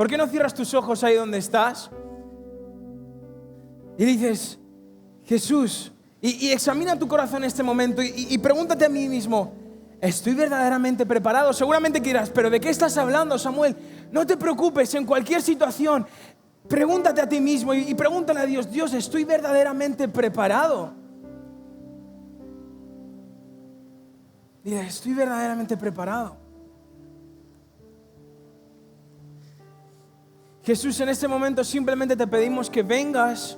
¿Por qué no cierras tus ojos ahí donde estás? Y dices, Jesús, y examina tu corazón en este momento y pregúntate a mí mismo, ¿estoy verdaderamente preparado? Seguramente dirás, ¿pero de qué estás hablando, Samuel? No te preocupes, en cualquier situación, pregúntate a ti mismo y pregúntale a Dios, Dios, ¿estoy verdaderamente preparado? Dile, ¿estoy verdaderamente preparado? Jesús, en este momento simplemente te pedimos que vengas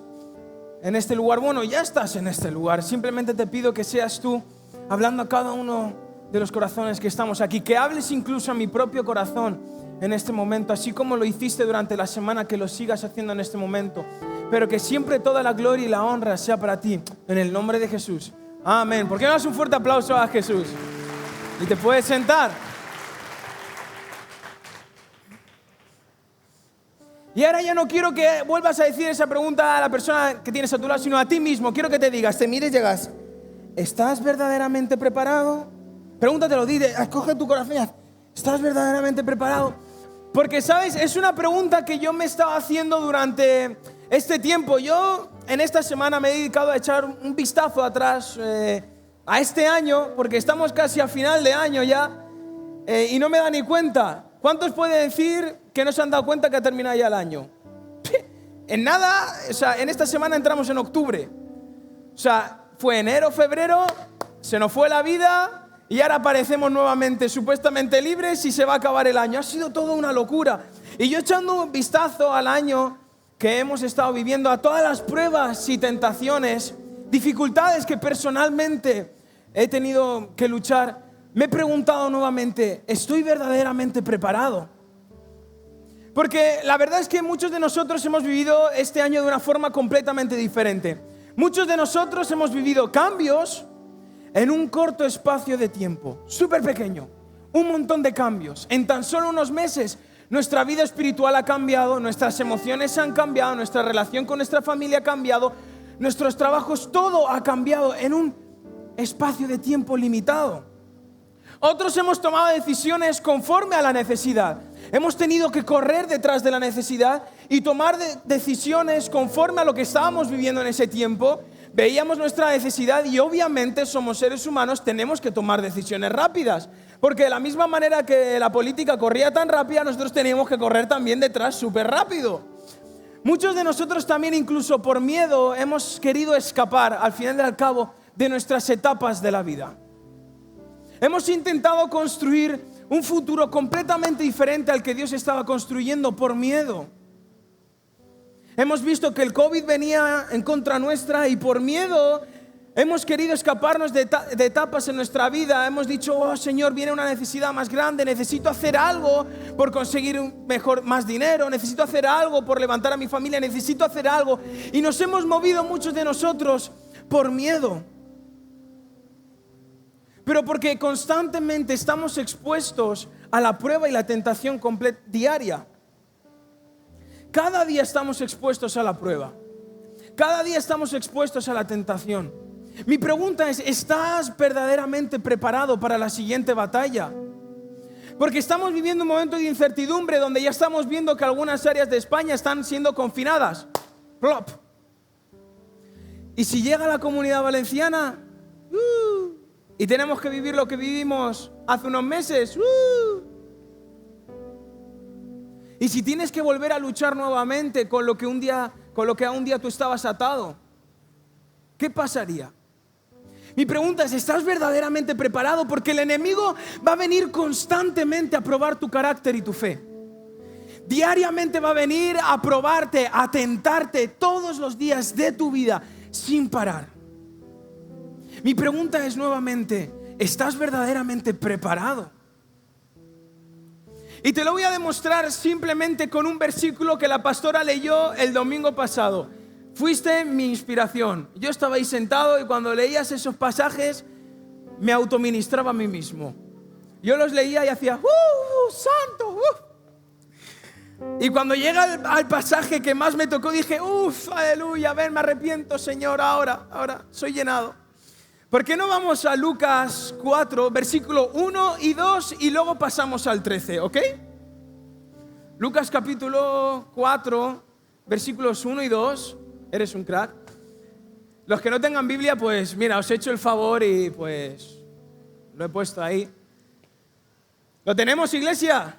en este lugar. Bueno, ya estás en este lugar. Simplemente te pido que seas tú hablando a cada uno de los corazones que estamos aquí. Que hables incluso a mi propio corazón en este momento, así como lo hiciste durante la semana, que lo sigas haciendo en este momento. Pero que siempre toda la gloria y la honra sea para ti, en el nombre de Jesús. Amén. ¿Por qué no das un fuerte aplauso a Jesús? Y te puedes sentar. Y ahora ya no quiero que vuelvas a decir esa pregunta a la persona que tienes a tu lado, sino a ti mismo. Quiero que te digas, te mires y digas, ¿estás verdaderamente preparado? Pregúntatelo, coge tu corazón y haz, ¿estás verdaderamente preparado? Porque, ¿sabes? Es una pregunta que yo me estaba haciendo durante este tiempo. Yo en esta semana me he dedicado a echar un vistazo atrás a este año, porque estamos casi a final de año ya, y no me da ni cuenta. ¿Cuántos pueden decir que no se han dado cuenta que ha terminado ya el año? En nada, o sea, en esta semana entramos en octubre. O sea, fue enero, febrero, se nos fue la vida y ahora aparecemos nuevamente supuestamente libres y se va a acabar el año. Ha sido toda una locura. Y yo echando un vistazo al año que hemos estado viviendo, a todas las pruebas y tentaciones, dificultades que personalmente he tenido que luchar, me he preguntado nuevamente, ¿estoy verdaderamente preparado? Porque la verdad es que muchos de nosotros hemos vivido este año de una forma completamente diferente. Muchos de nosotros hemos vivido cambios en un corto espacio de tiempo, súper pequeño, un montón de cambios. En tan solo unos meses nuestra vida espiritual ha cambiado, nuestras emociones han cambiado, nuestra relación con nuestra familia ha cambiado, nuestros trabajos, todo ha cambiado en un espacio de tiempo limitado. Otros hemos tomado decisiones conforme a la necesidad. Hemos tenido que correr detrás de la necesidad y tomar decisiones conforme a lo que estábamos viviendo en ese tiempo. Veíamos nuestra necesidad y obviamente somos seres humanos, tenemos que tomar decisiones rápidas. Porque de la misma manera que la política corría tan rápida, nosotros teníamos que correr también detrás súper rápido. Muchos de nosotros también, incluso por miedo, hemos querido escapar al final y al cabo de nuestras etapas de la vida. Hemos intentado construir un futuro completamente diferente al que Dios estaba construyendo por miedo. Hemos visto que el COVID venía en contra nuestra y por miedo hemos querido escaparnos de etapas en nuestra vida. Hemos dicho, oh Señor, viene una necesidad más grande, necesito hacer algo por conseguir más dinero, necesito hacer algo por levantar a mi familia, necesito hacer algo. Y nos hemos movido muchos de nosotros por miedo. Pero porque constantemente estamos expuestos a la prueba y la tentación diaria. Cada día estamos expuestos a la prueba. Cada día estamos expuestos a la tentación. Mi pregunta es, ¿estás verdaderamente preparado para la siguiente batalla? Porque estamos viviendo un momento de incertidumbre donde ya estamos viendo que algunas áreas de España están siendo confinadas. Plop. Y si llega la Comunidad Valenciana, y tenemos que vivir lo que vivimos hace unos meses, y si tienes que volver a luchar nuevamente con lo que a un día tú estabas atado, ¿qué pasaría? Mi pregunta es, ¿estás verdaderamente preparado? Porque el enemigo va a venir constantemente a probar tu carácter y tu fe. Diariamente va a venir a probarte, a tentarte todos los días de tu vida sin parar. Mi pregunta es nuevamente, ¿estás verdaderamente preparado? Y te lo voy a demostrar simplemente con un versículo que la pastora leyó el domingo pasado. Fuiste mi inspiración. Yo estaba ahí sentado y cuando leías esos pasajes me autoministraba a mí mismo. Yo los leía y hacía, santo, Y cuando llega al pasaje que más me tocó dije, aleluya, ven, me arrepiento, Señor, ahora soy llenado. ¿Por qué no vamos a Lucas 4, versículo 1 y 2 y luego pasamos al 13, ¿ok? Lucas capítulo 4, versículos 1 y 2. Eres un crack. Los que no tengan Biblia, pues mira, os he hecho el favor y pues lo he puesto ahí. ¿Lo tenemos, iglesia?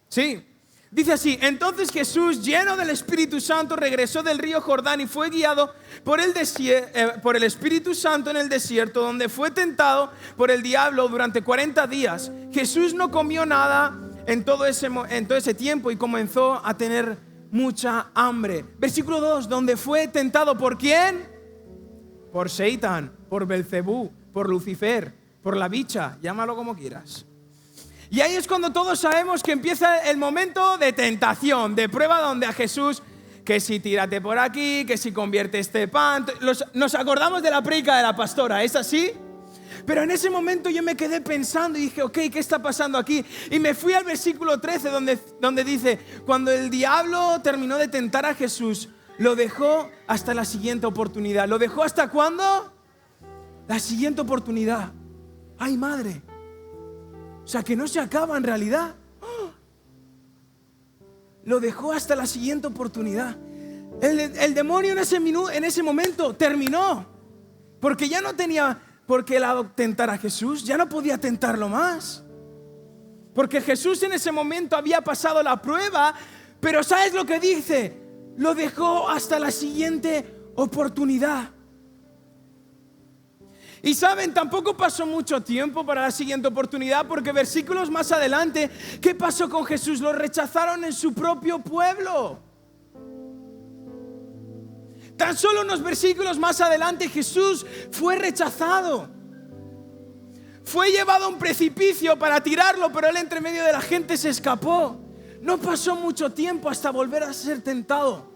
Sí. Dice así: entonces Jesús, lleno del Espíritu Santo, regresó del río Jordán y fue guiado por el Espíritu Santo en el desierto, donde fue tentado por el diablo durante 40 días. Jesús no comió nada en todo ese tiempo y comenzó a tener mucha hambre. Versículo 2, donde fue tentado ¿por quién? Por Satan, por Belcebú, por Lucifer, por la bicha, llámalo como quieras. Y ahí es cuando todos sabemos que empieza el momento de tentación, de prueba, donde a Jesús, que si tírate por aquí, que si convierte este pan. Nos acordamos de la prédica de la pastora, ¿es así? Pero en ese momento yo me quedé pensando y dije, ok, ¿qué está pasando aquí? Y me fui al versículo 13 donde dice: cuando el diablo terminó de tentar a Jesús, lo dejó hasta la siguiente oportunidad. ¿Lo dejó hasta cuándo? La siguiente oportunidad. ¡Ay, madre! O sea, que no se acaba en realidad. Lo dejó hasta la siguiente oportunidad. El demonio en ese momento terminó. Porque ya no tenía por qué tentar a Jesús. Ya no podía tentarlo más. Porque Jesús en ese momento había pasado la prueba. Pero ¿sabes lo que dice? Lo dejó hasta la siguiente oportunidad. Y saben, tampoco pasó mucho tiempo para la siguiente oportunidad, porque versículos más adelante, ¿qué pasó con Jesús? Lo rechazaron en su propio pueblo. Tan solo unos versículos más adelante, Jesús fue rechazado. Fue llevado a un precipicio para tirarlo, pero él entre medio de la gente se escapó. No pasó mucho tiempo hasta volver a ser tentado,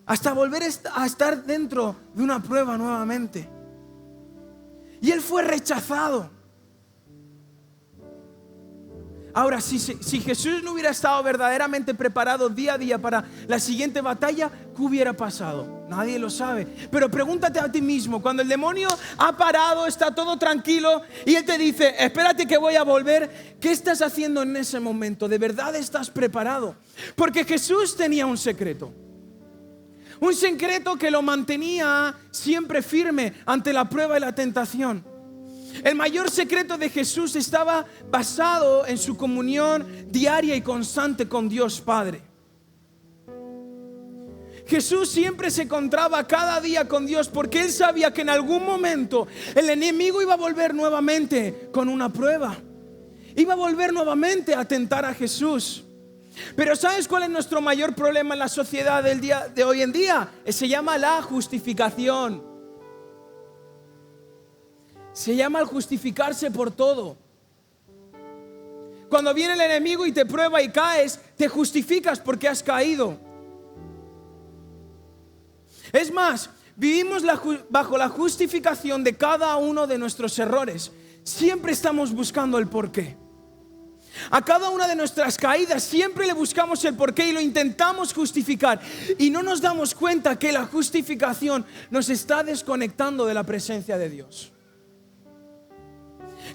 hasta volver a estar dentro de una prueba nuevamente. Y él fue rechazado. Ahora, si Jesús no hubiera estado verdaderamente preparado día a día para la siguiente batalla, ¿qué hubiera pasado? Nadie lo sabe. Pero pregúntate a ti mismo, cuando el demonio ha parado, está todo tranquilo y él te dice: espérate que voy a volver, ¿qué estás haciendo en ese momento? ¿De verdad estás preparado? Porque Jesús tenía un secreto. Un secreto que lo mantenía siempre firme ante la prueba y la tentación. El mayor secreto de Jesús estaba basado en su comunión diaria y constante con Dios Padre. Jesús siempre se encontraba cada día con Dios, porque él sabía que en algún momento el enemigo iba a volver nuevamente con una prueba. Iba a volver nuevamente a tentar a Jesús. Pero ¿sabes cuál es nuestro mayor problema en la sociedad del día de hoy en día? Se llama la justificación. Se llama el justificarse por todo. Cuando viene el enemigo y te prueba y caes, te justificas porque has caído. Es más, vivimos bajo la justificación de cada uno de nuestros errores. Siempre estamos buscando el porqué. A cada una de nuestras caídas siempre le buscamos el porqué y lo intentamos justificar. Y no nos damos cuenta que la justificación nos está desconectando de la presencia de Dios.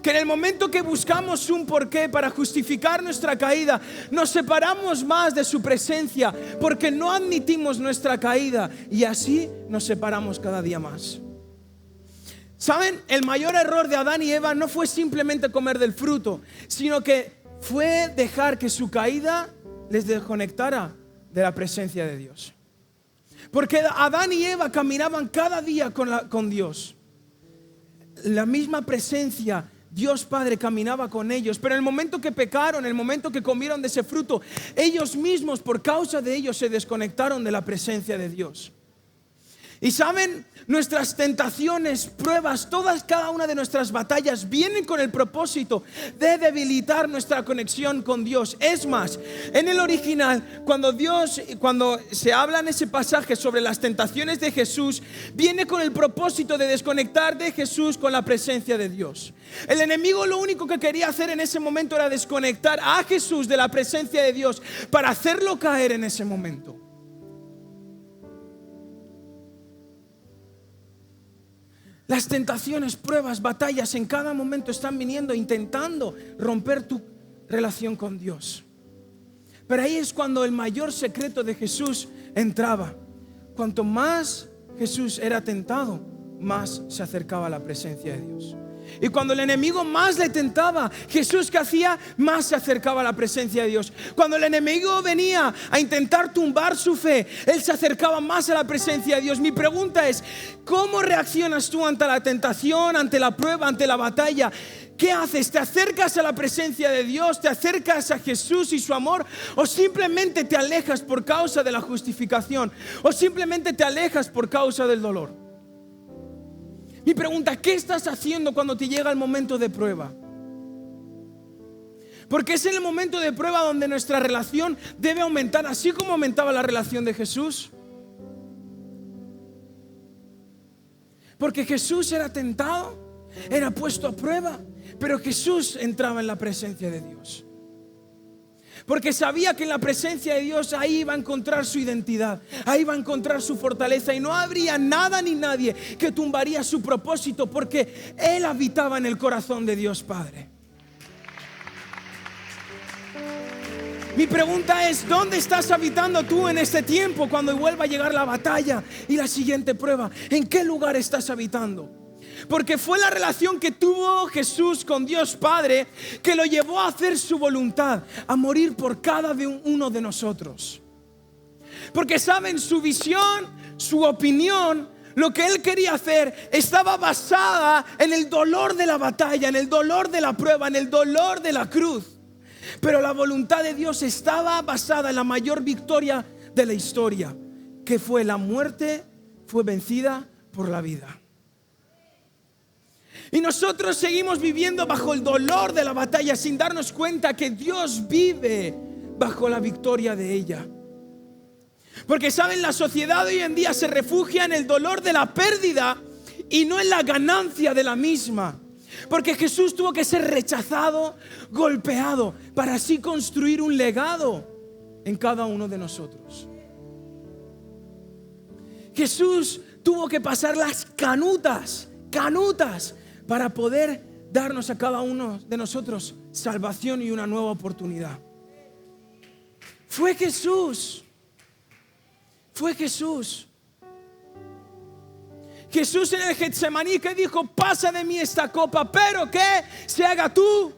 Que en el momento que buscamos un porqué para justificar nuestra caída, nos separamos más de su presencia, porque no admitimos nuestra caída y así nos separamos cada día más. ¿Saben? El mayor error de Adán y Eva no fue simplemente comer del fruto, sino que fue dejar que su caída les desconectara de la presencia de Dios. Porque Adán y Eva caminaban cada día con Dios. La misma presencia, Dios Padre caminaba con ellos. Pero en el momento que pecaron, en el momento que comieron de ese fruto, ellos mismos, por causa de ellos, se desconectaron de la presencia de Dios. Y saben, nuestras tentaciones, pruebas, cada una de nuestras batallas vienen con el propósito de debilitar nuestra conexión con Dios. Es más, en el original, cuando se habla en ese pasaje sobre las tentaciones de Jesús, viene con el propósito de desconectar de Jesús con la presencia de Dios. El enemigo lo único que quería hacer en ese momento era desconectar a Jesús de la presencia de Dios para hacerlo caer en ese momento. Las tentaciones, pruebas, batallas en cada momento están viniendo, intentando romper relación con Dios. Pero ahí es cuando el mayor secreto de Jesús entraba. Cuanto más Jesús era tentado, más se acercaba a la presencia de Dios. Y cuando el enemigo más le tentaba, Jesús, ¿qué hacía? Más se acercaba a la presencia de Dios. Cuando el enemigo venía a intentar tumbar su fe, él se acercaba más a la presencia de Dios. Mi pregunta es, ¿cómo reaccionas tú ante la tentación, ante la prueba, ante la batalla? ¿Qué haces? ¿Te acercas a la presencia de Dios? ¿Te acercas a Jesús y su amor? ¿O simplemente te alejas por causa de la justificación? ¿O simplemente te alejas por causa del dolor? Mi pregunta, ¿qué estás haciendo cuando te llega el momento de prueba? Porque es en el momento de prueba donde nuestra relación debe aumentar, así como aumentaba la relación de Jesús. Porque Jesús era tentado, era puesto a prueba, pero Jesús entraba en la presencia de Dios. Porque sabía que en la presencia de Dios ahí iba a encontrar su identidad, ahí iba a encontrar su fortaleza, y no habría nada ni nadie que tumbaría su propósito, porque Él habitaba en el corazón de Dios Padre. Mi pregunta es, ¿dónde estás habitando tú en este tiempo cuando vuelva a llegar la batalla y la siguiente prueba? ¿En qué lugar estás habitando? Porque fue la relación que tuvo Jesús con Dios Padre que lo llevó a hacer su voluntad, a morir por cada uno de nosotros. Porque saben, su visión, su opinión, lo que Él quería hacer estaba basada en el dolor de la batalla, en el dolor de la prueba, en el dolor de la cruz. Pero la voluntad de Dios estaba basada en la mayor victoria de la historia, que fue la muerte, fue vencida por la vida. Y nosotros seguimos viviendo bajo el dolor de la batalla sin darnos cuenta que Dios vive bajo la victoria de ella. Porque saben, la sociedad hoy en día se refugia en el dolor de la pérdida y no en la ganancia de la misma. Porque Jesús tuvo que ser rechazado, golpeado, para así construir un legado en cada uno de nosotros. Jesús tuvo que pasar las canutas para poder darnos a cada uno de nosotros salvación y una nueva oportunidad. Fue Jesús. Jesús en el Getsemaní, que dijo: pasa de mí esta copa, pero que se haga tú.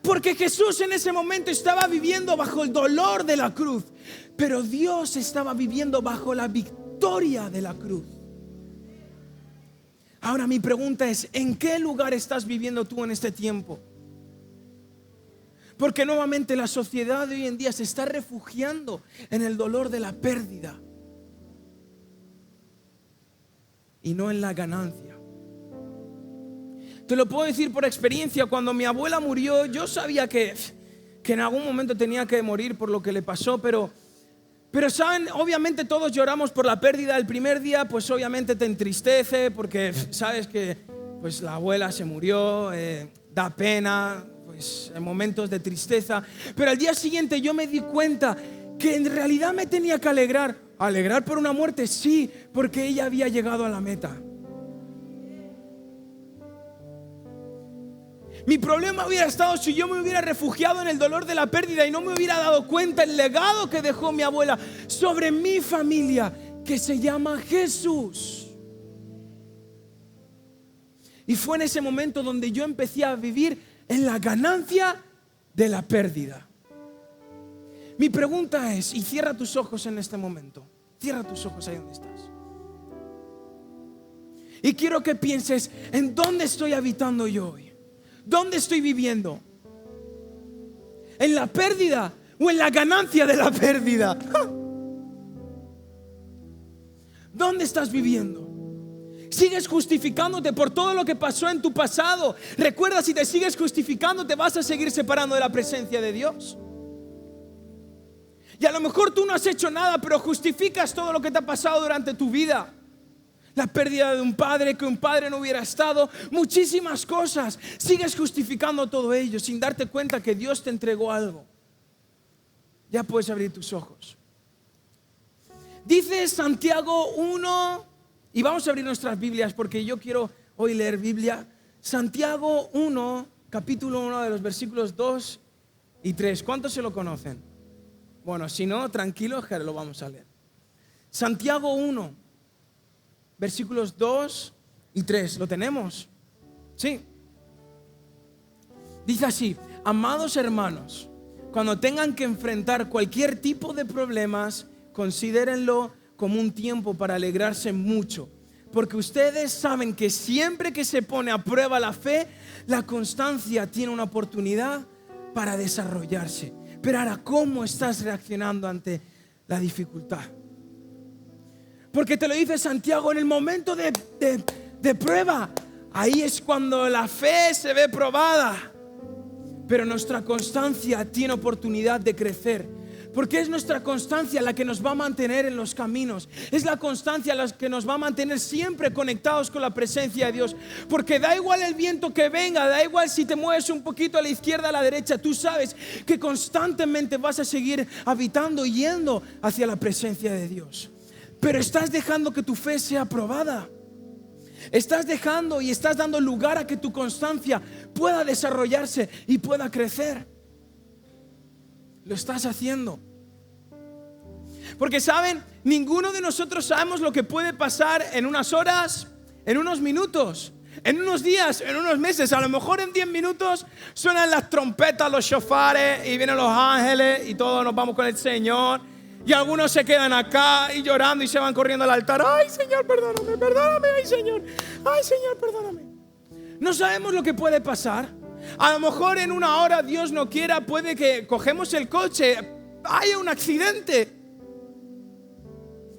Porque Jesús en ese momento estaba viviendo bajo el dolor de la cruz, pero Dios estaba viviendo bajo la victoria de la cruz. Ahora mi pregunta es, ¿en qué lugar estás viviendo tú en este tiempo? Porque nuevamente la sociedad de hoy en día se está refugiando en el dolor de la pérdida y no en la ganancia. Te lo puedo decir por experiencia. Cuando mi abuela murió, yo sabía que en algún momento tenía que morir por lo que le pasó, pero saben, obviamente todos lloramos por la pérdida. El primer día pues obviamente te entristece porque sabes que pues la abuela se murió, da pena, pues en momentos de tristeza. Pero al día siguiente yo me di cuenta que en realidad me tenía que alegrar por una muerte, sí, porque ella había llegado a la meta. Mi problema hubiera estado si yo me hubiera refugiado en el dolor de la pérdida y no me hubiera dado cuenta el legado que dejó mi abuela sobre mi familia, que se llama Jesús. Y fue en ese momento donde yo empecé a vivir en la ganancia de la pérdida. Mi pregunta es, y cierra tus ojos en este momento, cierra tus ojos ahí donde estás. Y quiero que pienses en dónde estoy habitando yo hoy. ¿Dónde estoy viviendo? ¿En la pérdida o en la ganancia de la pérdida? ¿Dónde estás viviendo? ¿Sigues justificándote por todo lo que pasó en tu pasado? Recuerda, si te sigues justificando, te vas a seguir separando de la presencia de Dios. Y a lo mejor tú no has hecho nada, pero justificas todo lo que te ha pasado durante tu vida. La pérdida de un padre, que un padre no hubiera estado, muchísimas cosas. Sigues justificando todo ello sin darte cuenta que Dios te entregó algo. Ya puedes abrir tus ojos. Dice Santiago 1, y vamos a abrir nuestras Biblias porque yo quiero hoy leer Biblia. Santiago 1, capítulo 1, de los versículos 2 y 3. ¿Cuántos se lo conocen? Bueno, si no, tranquilos que lo vamos a leer. Santiago 1, versículos 2 y 3. ¿Lo tenemos? Sí. Dice así: amados hermanos, cuando tengan que enfrentar cualquier tipo de problemas, considérenlo como un tiempo para alegrarse mucho, porque ustedes saben que siempre que se pone a prueba la fe, la constancia tiene una oportunidad para desarrollarse. Pero ahora, ¿cómo estás reaccionando ante la dificultad? Porque te lo dice Santiago, en el momento de prueba, ahí es cuando la fe se ve probada. Pero nuestra constancia tiene oportunidad de crecer, porque es nuestra constancia la que nos va a mantener en los caminos. Es la constancia la que nos va a mantener siempre conectados con la presencia de Dios. Porque da igual el viento que venga, da igual si te mueves un poquito a la izquierda, a la derecha, tú sabes que constantemente vas a seguir habitando y yendo hacia la presencia de Dios. Pero estás dejando que tu fe sea probada. Estás dejando y estás dando lugar a que tu constancia pueda desarrollarse y pueda crecer. Lo estás haciendo. Porque saben, ninguno de nosotros sabemos lo que puede pasar en unas horas, en unos minutos, en unos días, en unos meses. A lo mejor en 10 minutos suenan las trompetas, los shofares y vienen los ángeles y todos nos vamos con el Señor. Y algunos se quedan acá y llorando y se van corriendo al altar. Ay, Señor, perdóname, perdóname, ay, Señor, perdóname. No sabemos lo que puede pasar. A lo mejor en una hora, Dios no quiera, puede que cogemos el coche, haya un accidente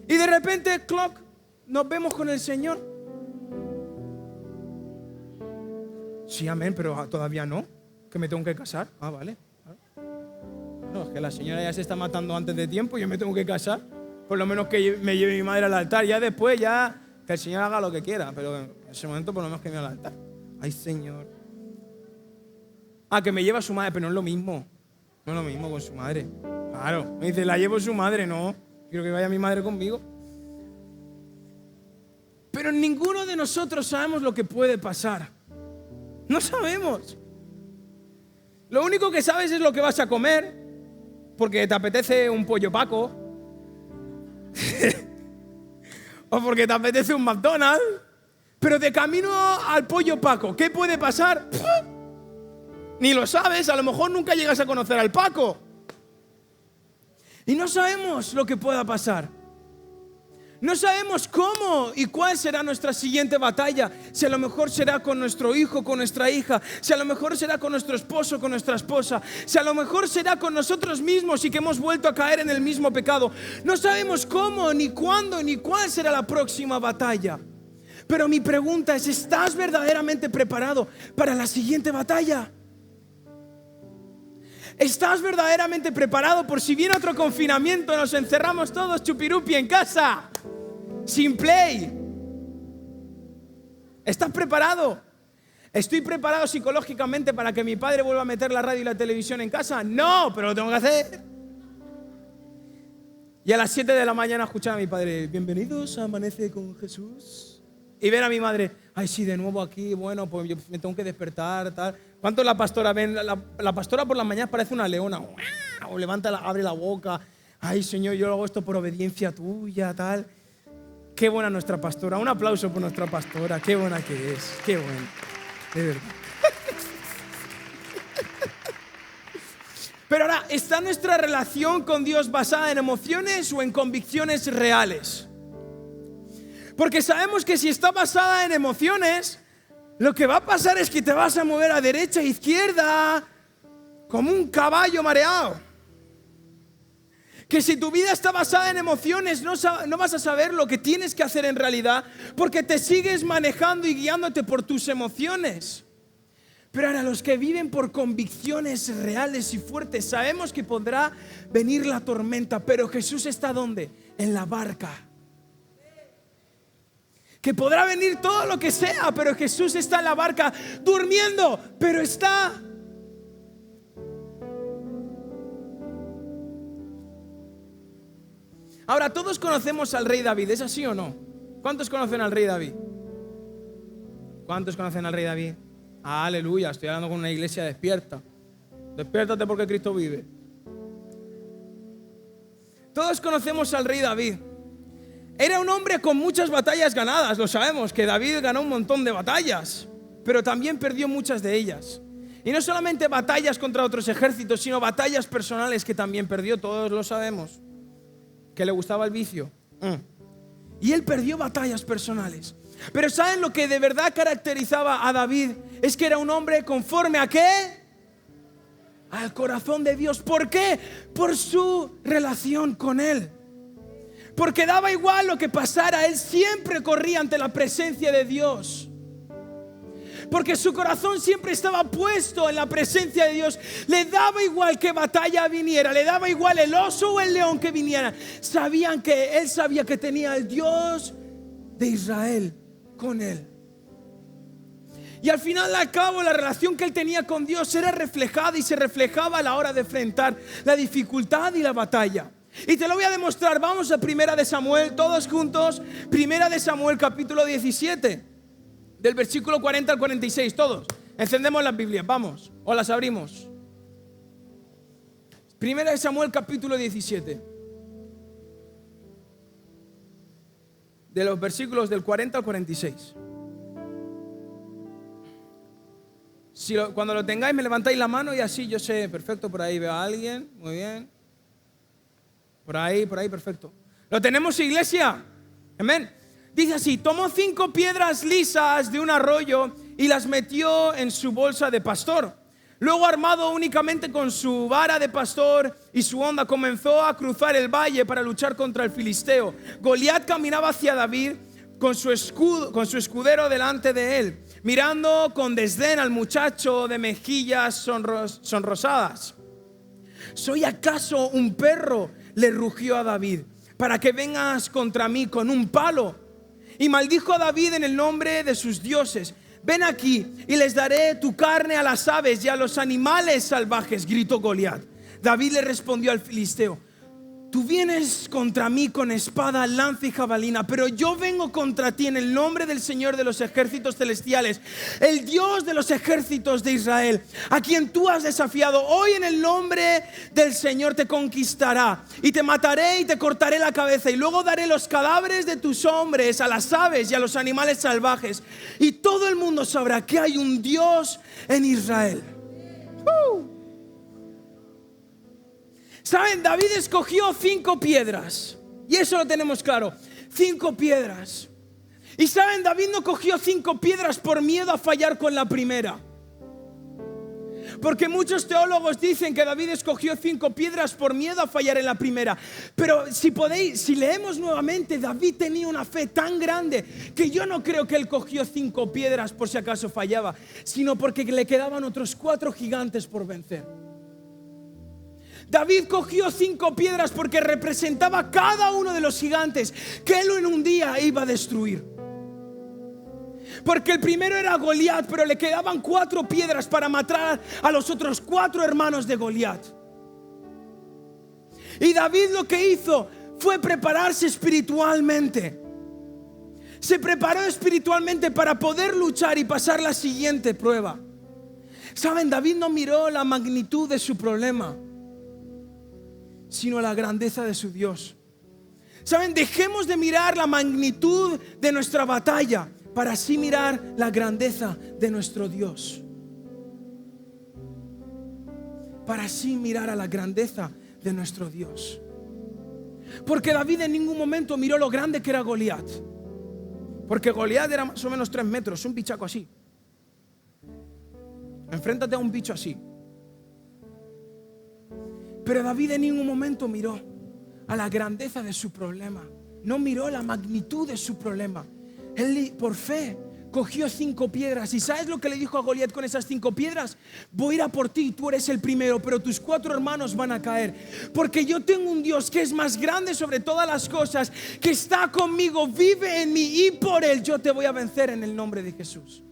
y de repente, clock, nos vemos con el Señor. Sí, amén, pero todavía no, que me tengo que casar. Ah, vale. No, es que la señora ya se está matando antes de tiempo y yo me tengo que casar. Por lo menos que me lleve mi madre al altar. Ya después, ya que el Señor haga lo que quiera. Pero en ese momento por lo menos que me al altar. Ay, Señor. Ah, que me lleva su madre, pero no es lo mismo. No es lo mismo con su madre. Claro, me dice, la llevo su madre. No, quiero que vaya mi madre conmigo. Pero ninguno de nosotros sabemos lo que puede pasar. No sabemos. Lo único que sabes es lo que vas a comer. Porque te apetece un pollo Paco o porque te apetece un McDonald's. Pero de camino al pollo Paco, ¿qué puede pasar? Ni lo sabes, a lo mejor nunca llegas a conocer al Paco. Y no sabemos lo que pueda pasar. No sabemos cómo y cuál será nuestra siguiente batalla. Si a lo mejor será con nuestro hijo, con nuestra hija. Si a lo mejor será con nuestro esposo, con nuestra esposa. Si a lo mejor será con nosotros mismos y que hemos vuelto a caer en el mismo pecado. No sabemos cómo, ni cuándo, ni cuál será la próxima batalla. Pero mi pregunta es, ¿estás verdaderamente preparado para la siguiente batalla? ¿Estás verdaderamente preparado por si viene otro confinamiento, nos encerramos todos chupirupi en casa? Sin play. ¿Estás preparado? ¿Estoy preparado psicológicamente para que mi padre vuelva a meter la radio y la televisión en casa? No, pero lo tengo que hacer. Y a las 7 de la mañana escuchar a mi padre, bienvenidos a Amanece con Jesús. Y ver a mi madre, ay sí, de nuevo aquí, bueno, pues yo me tengo que despertar, tal. ¿Cuánto la pastora ven? La pastora por las mañanas parece una leona. O levanta, abre la boca. Ay, Señor, yo hago esto por obediencia tuya, tal. Qué buena nuestra pastora. Un aplauso por nuestra pastora. Qué buena que es. Qué buena. De verdad. Pero ahora, ¿está nuestra relación con Dios basada en emociones o en convicciones reales? Porque sabemos que si está basada en emociones, lo que va a pasar es que te vas a mover a derecha e izquierda como un caballo mareado. Que si tu vida está basada en emociones, no vas a saber lo que tienes que hacer en realidad, porque te sigues manejando y guiándote por tus emociones. Pero ahora los que viven por convicciones reales y fuertes, sabemos que podrá venir la tormenta, pero Jesús está ¿dónde? En la barca. Que podrá venir todo lo que sea, pero Jesús está en la barca durmiendo, pero está. Ahora, todos conocemos al rey David, ¿es así o no? ¿Cuántos conocen al rey David? ¿Cuántos conocen al rey David? Aleluya, estoy hablando con una iglesia despierta. Despiértate porque Cristo vive. Todos conocemos al rey David. Era un hombre con muchas batallas ganadas, lo sabemos, que David ganó un montón de batallas, pero también perdió muchas de ellas. Y no solamente batallas contra otros ejércitos, sino batallas personales que también perdió, todos lo sabemos. Que le gustaba el vicio. Y él perdió batallas personales. Pero ¿saben lo que de verdad caracterizaba a David? Es que era un hombre conforme ¿a qué? Al corazón de Dios. ¿Por qué? Por su relación con Él. Porque daba igual lo que pasara, Él siempre corría ante la presencia de Dios. Porque su corazón siempre estaba puesto en la presencia de Dios. Le daba igual qué batalla viniera, le daba igual el oso o el león que viniera. Él sabía que tenía al Dios de Israel con él. Y al final, al cabo, la relación que él tenía con Dios era reflejada y se reflejaba a la hora de enfrentar la dificultad y la batalla. Y te lo voy a demostrar. Vamos a Primera de Samuel, todos juntos. Primera de Samuel, capítulo 17, del versículo 40 al 46, todos. Encendemos las Biblias, vamos, o las abrimos. Primera de Samuel, capítulo 17, de los versículos del 40 al 46. Cuando lo tengáis me levantáis la mano y así yo sé, perfecto, por ahí veo a alguien, muy bien. Por ahí, perfecto. ¿Lo tenemos, iglesia? Amén. Dice así: tomó 5 piedras lisas de un arroyo y las metió en su bolsa de pastor. Luego, armado únicamente con su vara de pastor y su honda, comenzó a cruzar el valle para luchar contra el filisteo. Goliat caminaba hacia David con su escudero delante de él, mirando con desdén al muchacho de mejillas sonrosadas. ¿Soy acaso un perro?, le rugió a David, para que vengas contra mí con un palo. Y maldijo a David en el nombre de sus dioses. Ven aquí y les daré tu carne a las aves y a los animales salvajes, gritó Goliat. David le respondió al filisteo: tú vienes contra mí con espada, lanza y jabalina, pero yo vengo contra ti en el nombre del Señor de los ejércitos celestiales, el Dios de los ejércitos de Israel, a quien tú has desafiado. Hoy en el nombre del Señor te conquistará y te mataré y te cortaré la cabeza, y luego daré los cadáveres de tus hombres a las aves y a los animales salvajes, y todo el mundo sabrá que hay un Dios en Israel. ¿Saben? David escogió 5 piedras. Y eso lo tenemos claro. 5 piedras. Y ¿saben? David no cogió 5 piedras por miedo a fallar con la primera. Porque muchos teólogos dicen que David escogió 5 piedras por miedo a fallar en la primera. Pero si leemos nuevamente, David tenía una fe tan grande que yo no creo que él cogió 5 piedras por si acaso fallaba, sino porque le quedaban otros 4 gigantes por vencer. David cogió 5 piedras porque representaba cada uno de los gigantes que él en un día iba a destruir. Porque el primero era Goliat, pero le quedaban 4 piedras para matar a los otros 4 hermanos de Goliat. Y David lo que hizo fue prepararse espiritualmente. Se preparó espiritualmente para poder luchar y pasar la siguiente prueba. ¿Saben? David no miró la magnitud de su problema, sino la grandeza de su Dios. ¿Saben? Dejemos de mirar la magnitud de nuestra batalla para así mirar la grandeza de nuestro Dios. Para así mirar a la grandeza de nuestro Dios. Porque David en ningún momento miró lo grande que era Goliat. Porque Goliat era más o menos 3 metros, un bichaco así. Enfréntate a un bicho así. Pero David en ningún momento miró a la grandeza de su problema. No miró la magnitud de su problema. Él por fe cogió 5 piedras. ¿Y sabes lo que le dijo a Goliat con esas 5 piedras? Voy a ir a por ti, tú eres el primero, pero tus 4 hermanos van a caer. Porque yo tengo un Dios que es más grande sobre todas las cosas, que está conmigo, vive en mí, y por él yo te voy a vencer en el nombre de Jesús.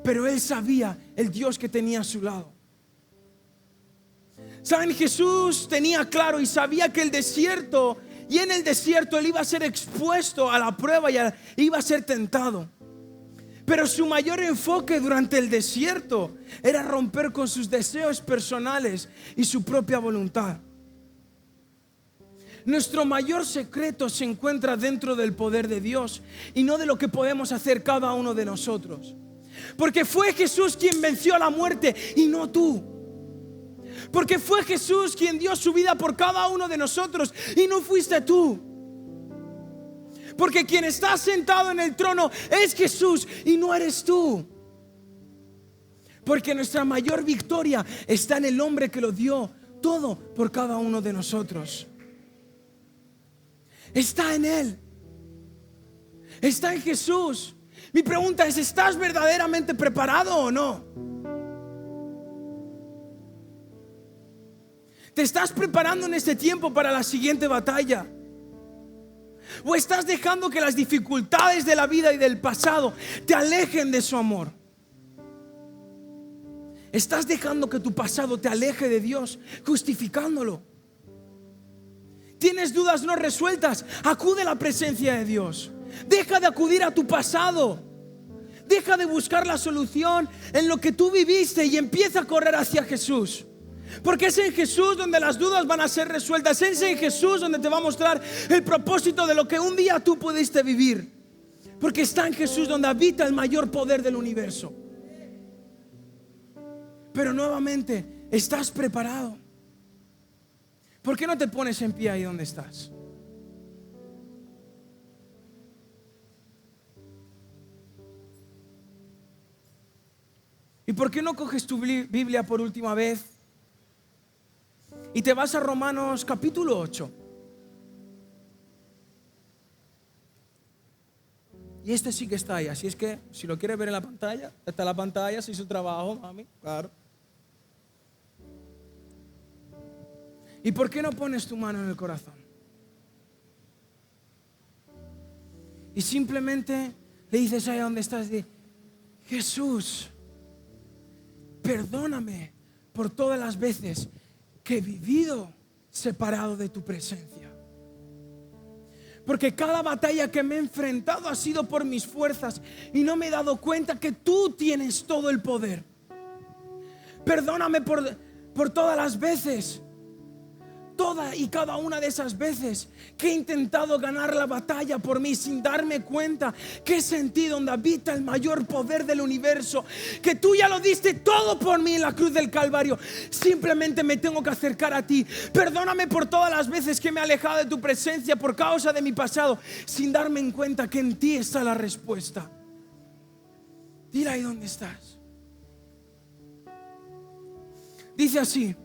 Pero él sabía el Dios que tenía a su lado. ¿Saben? Jesús tenía claro y sabía que el desierto, y en el desierto él iba a ser expuesto a la prueba y iba a ser tentado. Pero su mayor enfoque durante el desierto era romper con sus deseos personales y su propia voluntad. Nuestro mayor secreto se encuentra dentro del poder de Dios y no de lo que podemos hacer cada uno de nosotros. Porque fue Jesús quien venció a la muerte y no tú. Porque fue Jesús quien dio su vida por cada uno de nosotros y no fuiste tú. Porque quien está sentado en el trono es Jesús y no eres tú. Porque nuestra mayor victoria está en el hombre que lo dio todo por cada uno de nosotros. Está en Él. Está en Jesús. Mi pregunta es, ¿estás verdaderamente preparado o no? ¿Te estás preparando en este tiempo para la siguiente batalla? ¿O estás dejando que las dificultades de la vida y del pasado te alejen de su amor? ¿Estás dejando que tu pasado te aleje de Dios, justificándolo? ¿Tienes dudas no resueltas? Acude a la presencia de Dios. Deja de acudir a tu pasado. Deja de buscar la solución en lo que tú viviste y empieza a correr hacia Jesús. Porque es en Jesús donde las dudas van a ser resueltas. Es en Jesús donde te va a mostrar el propósito de lo que un día tú pudiste vivir. Porque está en Jesús donde habita el mayor poder del universo. Pero nuevamente, ¿estás preparado? ¿Por qué no te pones en pie ahí donde estás? ¿Y por qué no coges tu Biblia por última vez y te vas a Romanos capítulo 8? Y este sí que está ahí, así es que si lo quieres ver en la pantalla, está la pantalla, se hizo trabajo, mami, claro. ¿Y por qué no pones tu mano en el corazón? Y simplemente le dices ahí donde estás, Jesús, perdóname por todas las veces que he vivido separado de tu presencia. Porque cada batalla que me he enfrentado ha sido por mis fuerzas y no me he dado cuenta que tú tienes todo el poder. Perdóname por todas las veces, toda y cada una de esas veces que he intentado ganar la batalla por mí sin darme cuenta que he sentido donde habita el mayor poder del universo, que tú ya lo diste todo por mí en la cruz del Calvario. Simplemente me tengo que acercar a ti. Perdóname por todas las veces que me he alejado de tu presencia por causa de mi pasado sin darme en cuenta que en ti está la respuesta. Dile ahí donde estás. Dice así: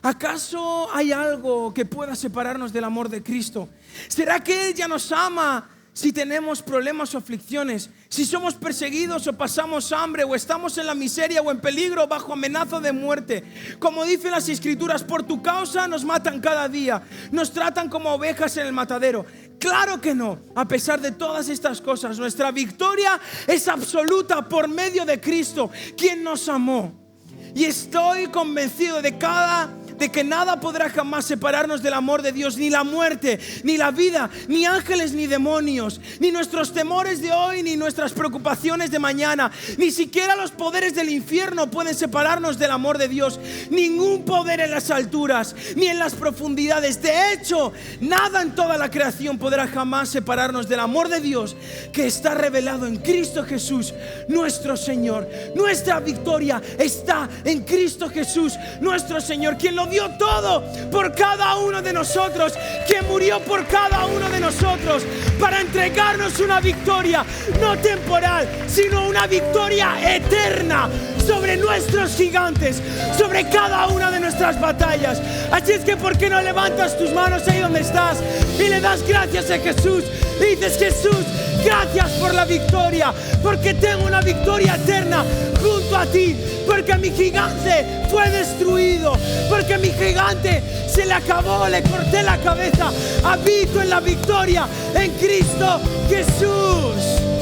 ¿acaso hay algo que pueda separarnos del amor de Cristo? ¿Será que Él ya nos ama si tenemos problemas o aflicciones? Si somos perseguidos o pasamos hambre, o estamos en la miseria o en peligro bajo amenaza de muerte. Como dicen las Escrituras, por tu causa nos matan cada día, nos tratan como ovejas en el matadero. Claro que no. A pesar de todas estas cosas, nuestra victoria es absoluta por medio de Cristo, quien nos amó. Y estoy convencido de que nada podrá jamás separarnos del amor de Dios, ni la muerte, ni la vida, ni ángeles, ni demonios, ni nuestros temores de hoy, ni nuestras preocupaciones de mañana. Ni siquiera los poderes del infierno pueden separarnos del amor de Dios. Ningún poder en las alturas, ni en las profundidades. De hecho, nada en toda la creación podrá jamás separarnos del amor de Dios que está revelado en Cristo Jesús, nuestro Señor. Nuestra victoria está en Cristo Jesús, nuestro Señor, quien lo dio todo por cada uno de nosotros, que murió por cada uno de nosotros para entregarnos una victoria no temporal, sino una victoria eterna sobre nuestros gigantes, sobre cada una de nuestras batallas. Así es que ¿por qué no levantas tus manos ahí donde estás y le das gracias a Jesús? Y dices: Jesús, gracias por la victoria, porque tengo una victoria eterna junto a ti, porque mi gigante fue destruido, porque mi gigante se le acabó, le corté la cabeza. Habito en la victoria en Cristo Jesús.